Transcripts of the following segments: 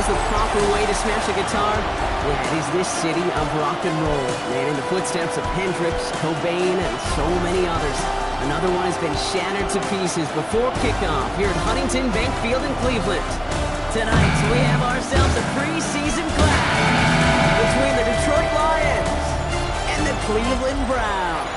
knows the proper way to smash a guitar? Yeah, it is this city of rock and roll, made in the footsteps of Hendrix, Cobain, and so many others. Another one has been shattered to pieces before kickoff here at Huntington Bank Field in Cleveland. Tonight, we have ourselves a preseason clash between the Detroit Lions and the Cleveland Browns.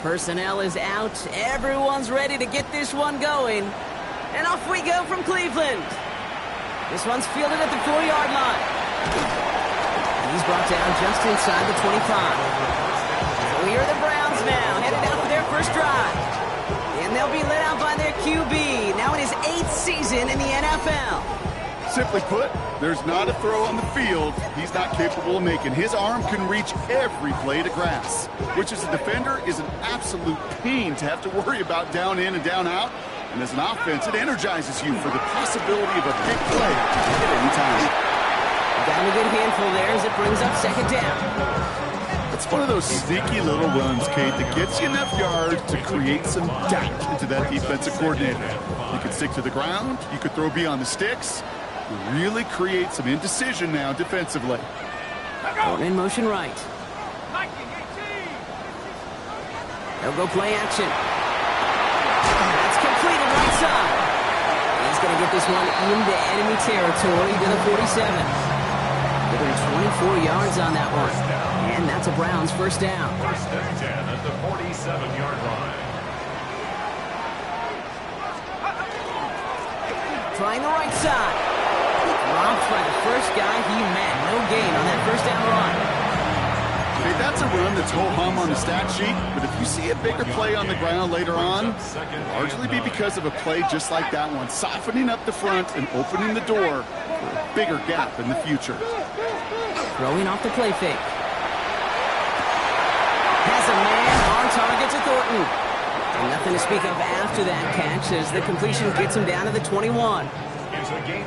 Personnel is out. Everyone's ready to get this one going. And off we go from Cleveland. This one's fielded at the 4-yard line. He's brought down just inside the 25. So here are the Browns now, headed out for their first drive. And they'll be led out by their QB, now in his 8th season in the NFL. Simply put, there's not a throw on the field he's not capable of making. His arm can reach every blade of grass, which as a defender is an absolute pain to have to worry about down in and down out. And as an offense, it energizes you for the possibility of a big play at any time. Got a good handful there as it brings up second down. It's one of those sneaky little runs, Kate, that gets you enough yards to create some doubt into that defensive coordinator. You could stick to the ground, you could throw beyond the sticks. Really create some indecision now defensively. In motion right. They'll go play action. That's completed right side. He's going to get this one into enemy territory to the 47. Given 24 yards on that one. And that's a Browns first down. First and 10 at the 47-yard line. Trying the right side. Robbed by the first guy he met. No gain on that first down run. Okay, that's a run that's ho-hum on the stat sheet, but if you see a bigger play on the ground later on, it'll largely be because of a play just like that one, softening up the front and opening the door for a bigger gap in the future. Throwing off the play fake. Has a man on target to Thornton. And nothing to speak of after that catch as the completion gets him down to the 21.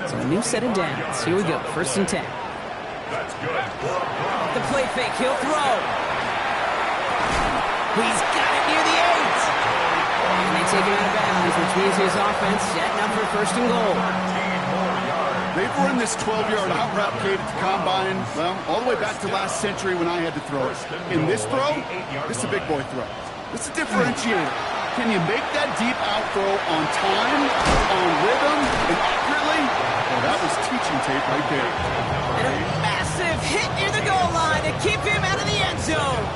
So a new set of downs. Here we go, first and 10. That's good. The play fake, he'll throw. He's got it near the 8. And they take him out of bounds, which means his offense setting up for first and goal. They've run this 12-yard out route, Kate, at the combine, well, all the way back to last century when I had to throw it. In this throw, this is a big boy throw. This is a differentiator. Can you make that deep out throw on time, on rhythm, and accurately? Well, that was teaching tape right there. And a massive hit near the goal line to keep him out of the end zone.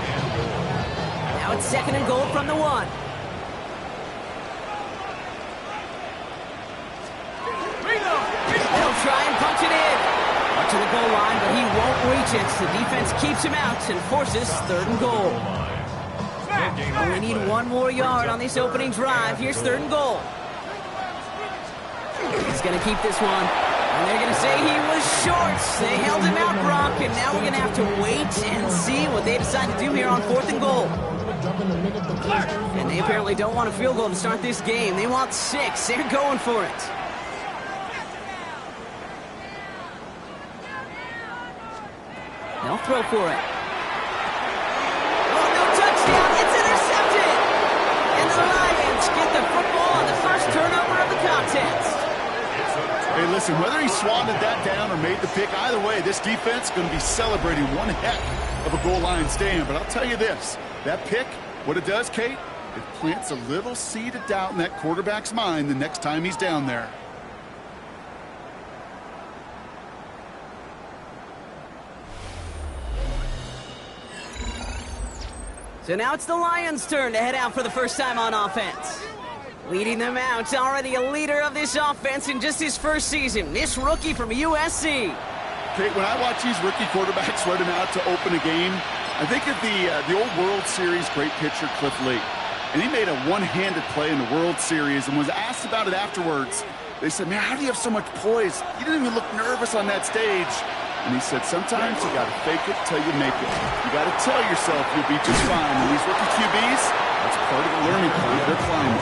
Now it's second and goal from the 1. They'll try and punch it in. Up to the goal line, but he won't reach it. The defense keeps him out and forces third and goal. We need one more yard on this opening drive. Here's third and goal. He's going to keep this one. And they're going to say he was short. They held him out, Brock, and now we're going to have to wait and see what they decide to do here on fourth and goal. And they apparently don't want a field goal to start this game. They want 6. They're going for it. They'll throw for it. Oh, no touchdown. It's intercepted. And the Lions get the football on the first turnover of the contest. Hey, listen, whether he swatted that down or made the pick, either way, this defense is going to be celebrating one heck of a goal line stand. But I'll tell you this, that pick, what it does, Kate, it plants a little seed of doubt in that quarterback's mind the next time he's down there. So now it's the Lions' turn to head out for the first time on offense. Leading them out, already a leader of this offense in just his first season, this rookie from USC. Kate, when I watch these rookie quarterbacks running out to open a game, I think of the old World Series great pitcher Cliff Lee. And he made a one-handed play in the World Series and was asked about it afterwards. They said, man, how do you have so much poise? You didn't even look nervous on that stage. And he said, sometimes you got to fake it till you make it. You got to tell yourself you'll be just fine. And these rookie QBs, that's part of the learning curve they're climbing.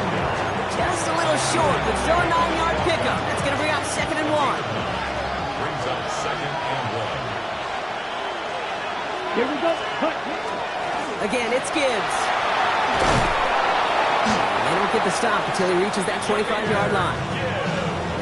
Just a little short, but still a 9-yard pickup. That's going to bring up 2nd and 1. Brings up 2nd and 1. Here we go. Cut. Again, it's Gibbs. They don't get the stop until he reaches that 25-yard line.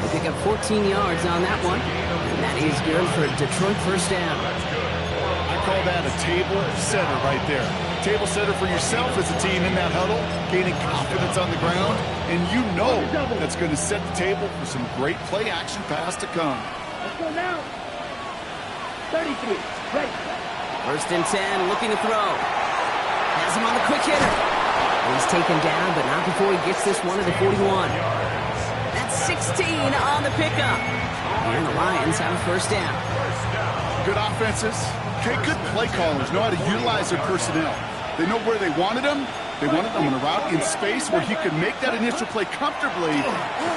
They pick up 14 yards on that one. And that is good for a Detroit first down. I call that a table setter right there. Table setter for yourself as a team in that huddle, gaining confidence on the ground, and you know that's going to set the table for some great play-action pass to come. Let's go now. 33. Ready. 1st and 10, looking to throw. Has him on the quick hitter. He's taken down, but not before he gets this one to the 41. That's 16 on the pickup. And the Lions have a first down. Good offenses. Okay, good play callers know how to utilize their personnel. They know where they wanted them. They wanted them on a route in space where he could make that initial play comfortably,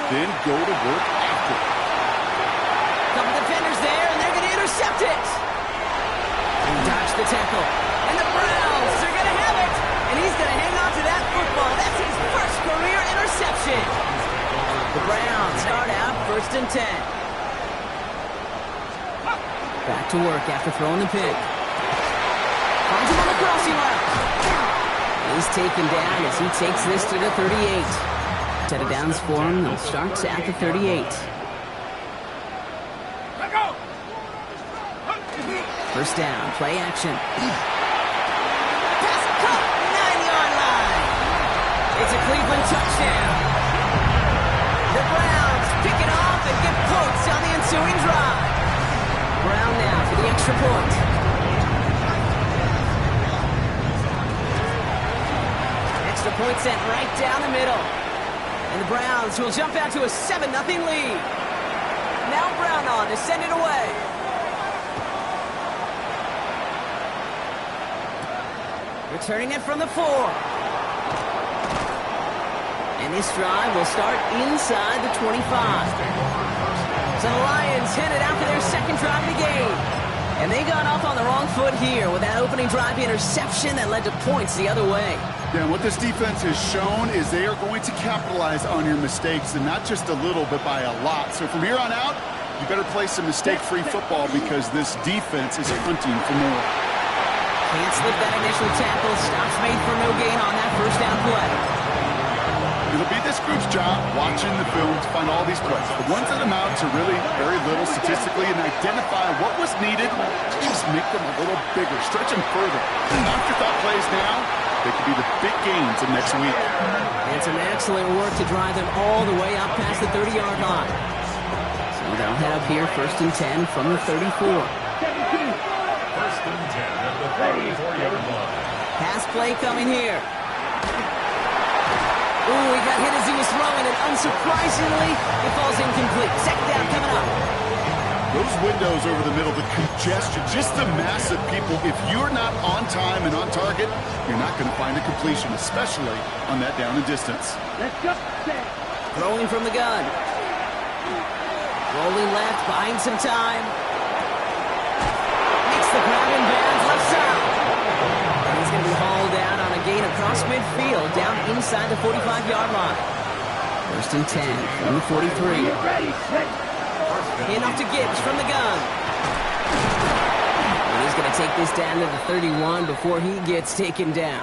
then go to work after. Couple defenders there, and they're going to intercept it. And dodge the tackle. And the Browns are going to have it. And he's going to hang on to that football. That's his first career interception. The Browns start out 1st and 10. Back to work after throwing the pick. Finds him on the crossing route. He's taken down as he takes this to the 38. Set of downs for him. He starts at the 38. First down, play action. Pass cut, 9-yard line. It's a Cleveland touchdown. The Browns pick it off and get points on the ensuing drive. Brown now for the extra point. Extra point sent right down the middle. And the Browns will jump out to a 7-0 lead. Now Brown on to send it away. Returning it from the 4. And this drive will start inside the 25. So the Lions headed out for their second drive of the game. And they got off on the wrong foot here with that opening drive interception that led to points the other way. Yeah, and what this defense has shown is they are going to capitalize on your mistakes, and not just a little, but by a lot. So from here on out, you better play some mistake-free football because this defense is hunting for more. Can't slip that initial tackle. Stops made for no gain on that first down play. It'll be this group's job watching the film to find all these plays. The ones that amount to really very little statistically and identify what was needed to just make them a little bigger, stretch them further. The afterthought plays now, they could be the big gains of next week. And some excellent work to drive them all the way up past the 30-yard line. So they'll head up here 1st and 10 from the 34. 1st and 10 at the 34-yard line. Pass play coming here. Ooh, he got hit as he was throwing, and unsurprisingly, it falls incomplete. Second down coming up. Those windows over the middle, the congestion, just the mass of people. If you're not on time and on target, you're not going to find a completion, especially on that down and distance. Let's go. Throwing from the gun. Rolling left, buying some time. Makes the grab and bands left side. And he's going to be hauled down on a gain across midfield, down inside the 45-yard line. 1st and 10 from the 43. Ready. In off to Gibbs from the gun. And He's going to take this down to the 31 before he gets taken down.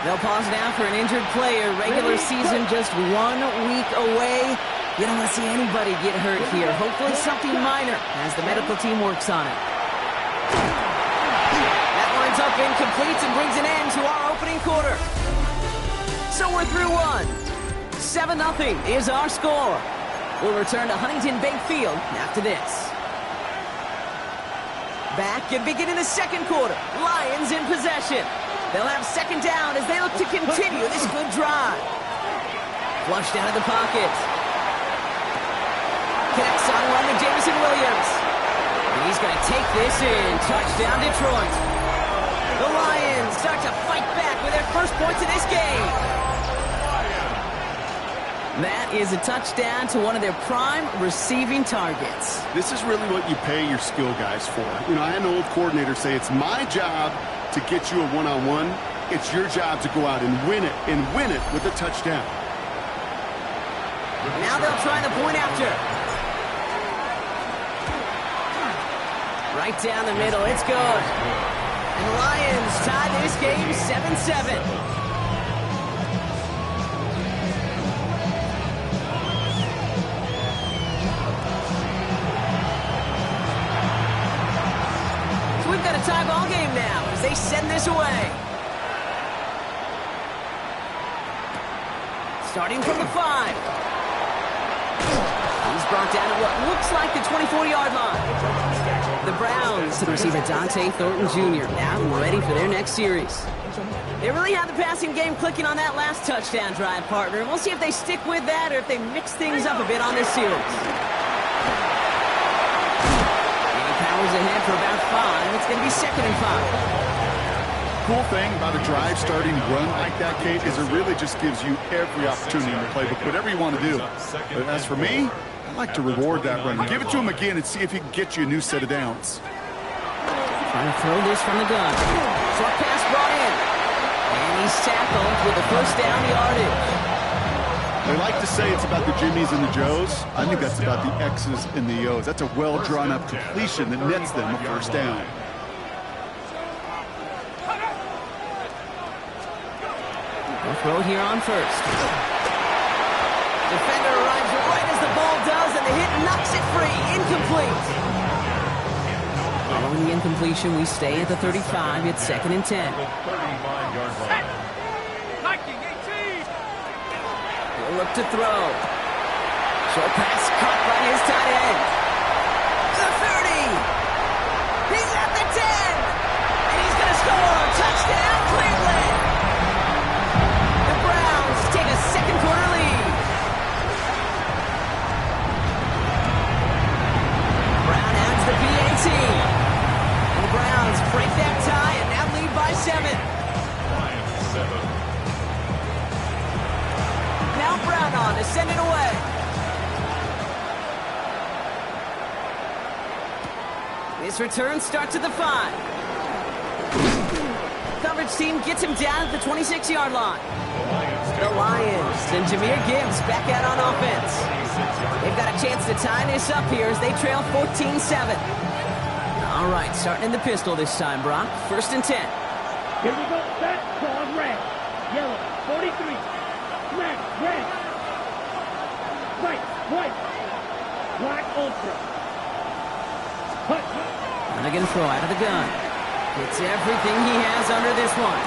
They'll pause now for an injured player. Regular season just 1 week away. You don't want to see anybody get hurt here. Hopefully something minor as the medical team works on it. That lines up incomplete and brings an end to our opening quarter. So we're through one. 7-0 is our score. We'll return to Huntington Bank Field after this. Back and beginning the second quarter. Lions in possession. They'll have second down as they look to continue this good drive. Flushed out of the pocket. Connects on one to Jameson Williams. And he's going to take this in. Touchdown, Detroit. The Lions start to fight back with their first points of this game. That is a touchdown to one of their prime receiving targets. This is really what you pay your skill guys for. You know, I had an old coordinator say it's my job to get you a one-on-one. It's your job to go out and win it with a touchdown. Now they'll try the point after. Right down the middle, it's good. And the Lions tie this game 7-7. We've got a tie ball game now as they send this away. Starting from the 5. He's brought down at what looks like the 24-yard line. The Browns to the receiver Dante Thornton Jr. now ready for their next series. They really had the passing game clicking on that last touchdown drive, partner. We'll see if they stick with that or if they mix things up a bit on this series. Ahead for about 5. It's going to be 2nd and 5. Cool thing about a drive starting run like that, Kate, is it really just gives you every opportunity in the playbook, whatever you want to do. But as for me, I like to reward that run. Give it to him again and see if he can get you a new set of downs. Trying to throw this from the gun. Short pass brought in. And he's tackled with the first down yardage. They like to say it's about the Jimmies and the Joes. I think that's about the X's and the O's. That's a well-drawn-up completion that nets them a first down. We'll throw here on first. Defender arrives right as the ball does, and the hit knocks it free. Incomplete. Following the incompletion, we stay at the 35. It's 2nd and 10. Look to throw. Short pass caught by his tight end. The 30. He's at the 10. And he's going to score. Touchdown, Cleveland. The Browns take a second quarter lead. Brown adds the PAT. And the Browns break that tie and now lead by 7. Now Brown on to send it away. This return starts at the 5. Coverage team gets him down at the 26-yard line. The Lions and Jahmyr Gibbs back out on offense. They've got a chance to tie this up here as they trail 14-7. All right, starting in the pistol this time, Brock. 1st and 10. Here we go. Set. Claws red. Yellow. 43. Black, red, white, white, black, ultra. Hut. And they're going to throw out of the gun. It's everything he has under this one.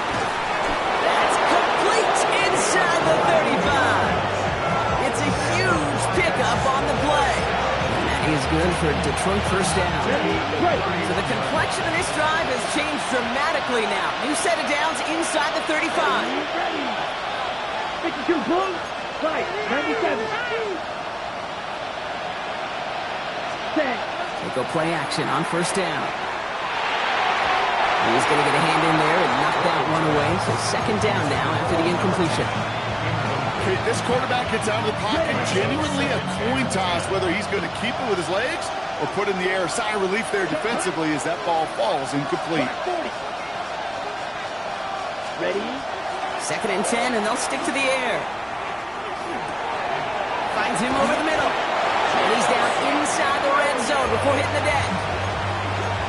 That's complete inside the 35. It's a huge pickup on the play. And that is good for Detroit first down. So the complexion of this drive has changed dramatically now. New set of downs inside the 35. 52, boom. Right, 97. Set. They go play action on first down. He's going to get a hand in there and knock that one away. So 2nd down now after the incompletion. Okay, this quarterback gets out of the pocket. Genuinely a coin toss whether he's going to keep it with his legs or put in the air. Sigh of relief there defensively as that ball falls incomplete. Ready? 2nd and 10, and they'll stick to the air. Finds him over the middle. And he's down inside the red zone before hitting the deck.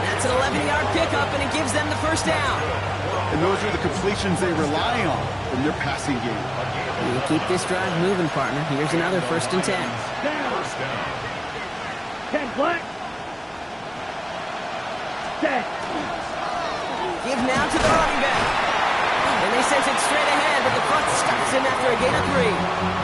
That's It's an 11-yard pickup, and it gives them the first down. And those are the completions they rely on from their passing game. You keep this drive moving, partner. Here's another 1st and 10. First down. 10 black. Set. Give now to the running back. And they sent it straight ahead, but the front stops him after a gain of 3.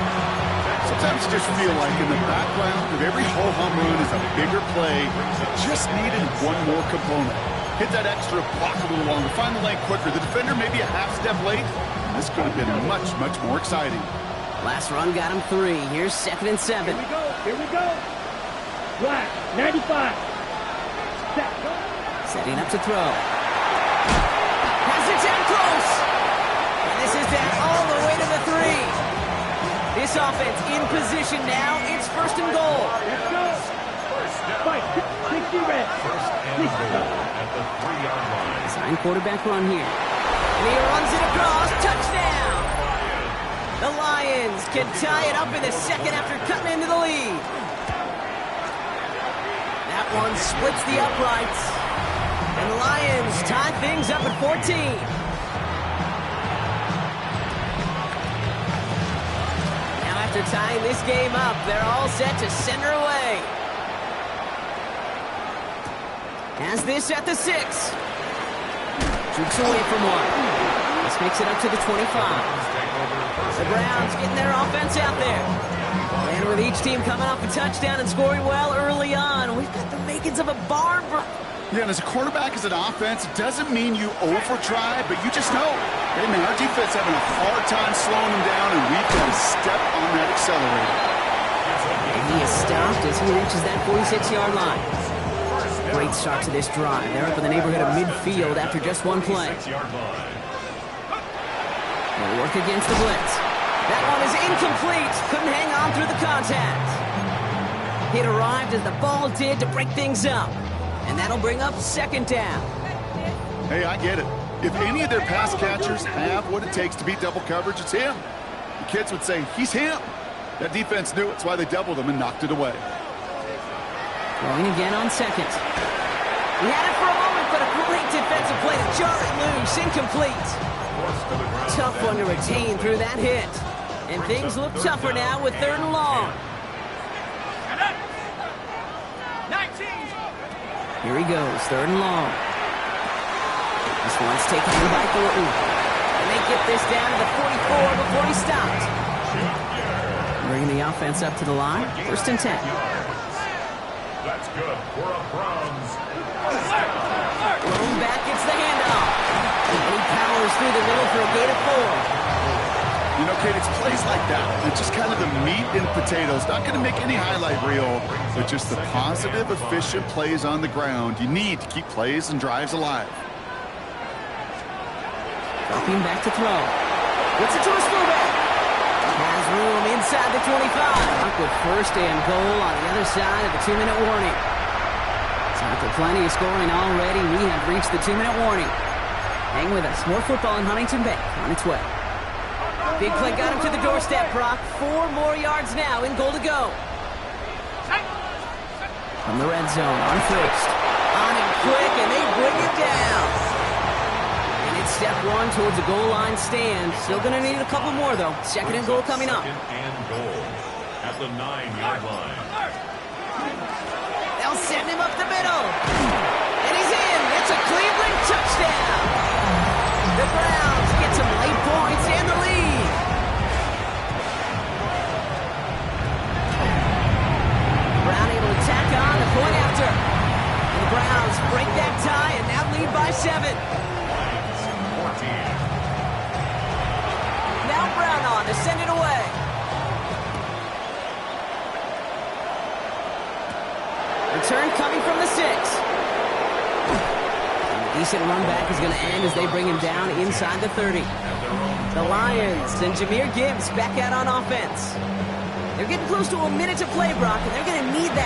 Sometimes you just feel like in the background of every ho-hum run is a bigger play. It just needed one more component. Hit that extra block a little longer, find the lane quicker. The defender maybe a half step late. This could have been much, much more exciting. Last run got him 3. Here's 2nd and 7. Here we go. Here we go. Black. 95. Set. Go. Setting up to throw. Has it down close. And this is down all the way to the 3. This offense in position now. It's 1st and goal. Let's go. Fight. 60 red. First and goal at the 3-yard line. Design quarterback run here. And he runs it across. Touchdown. The Lions can tie it up in the 2nd after cutting into the lead. That one splits the uprights. And the Lions tie things up at 14. After tying this game up, they're all set to send her away. Has this at the 6. Jukes away from 1. This makes it up to the 25. The Browns getting their offense out there. And with each team coming off a touchdown and scoring well early on, we've got the makings of a barn burner. Yeah, and as a quarterback, as an offense, it doesn't mean you over-try, but you just know, hey, man, our defense having a hard time slowing them down, and we can step on that accelerator. And he is stopped as he reaches that 46-yard line. Great start to this drive. They're up in the neighborhood of midfield after just one play. They'll work against the blitz. That one is incomplete. Couldn't hang on through the contact. It arrived as the ball did to break things up. And that'll bring up 2nd down. Hey, I get it. If any of their pass catchers have what it takes to beat double coverage, it's him. The kids would say, he's him. That defense knew it. That's why they doubled him and knocked it away. Throwing again on 2nd. He had it for a moment, but a great defensive play to jar it loose. Incomplete. Tough one to retain through that hit. And things look tougher now with 3rd and long. Here he goes, 3rd and long. This one's taken in by Thornton. And they get this down to the 44 before he stopped. Bringing the offense up to the line, 1st and 10. That's good for a Browns. Thrown back, gets the handoff. And he powers through the middle for a gain of 4. You know, Kate, it's plays like that. It's just kind of the meat and potatoes. Not going to make any highlight reel, but just the positive, efficient plays on the ground. You need to keep plays and drives alive. Dropping back to throw. Gets it to his fullback. Has room inside the 25. With 1st and goal on the other side of the 2-minute warning. Time for plenty of scoring already. We have reached the 2-minute warning. Hang with us. More football in Huntington Bank on its way. Big play got him to the doorstep, Brock. 4 more yards now in goal to go. From the red zone on 1st. On him quick, and they bring it down. And it's step 1 towards the goal line stand. Still going to need a couple more, though. 2nd and goal coming up. 2nd and goal at the 9-yard line. They'll send him up the middle. And he's in. It's a Cleveland touchdown. The Browns get some late points and the lead. Brown able to tack on the point after. And the Browns break that tie and now lead by 7. 14. Now Brown on to send it away. Return coming from the 6. Decent run back is going to end as they bring him down inside the 30. The Lions and Jahmyr Gibbs back out on offense. They're getting close to a minute to play, Brock, and they're going to need that.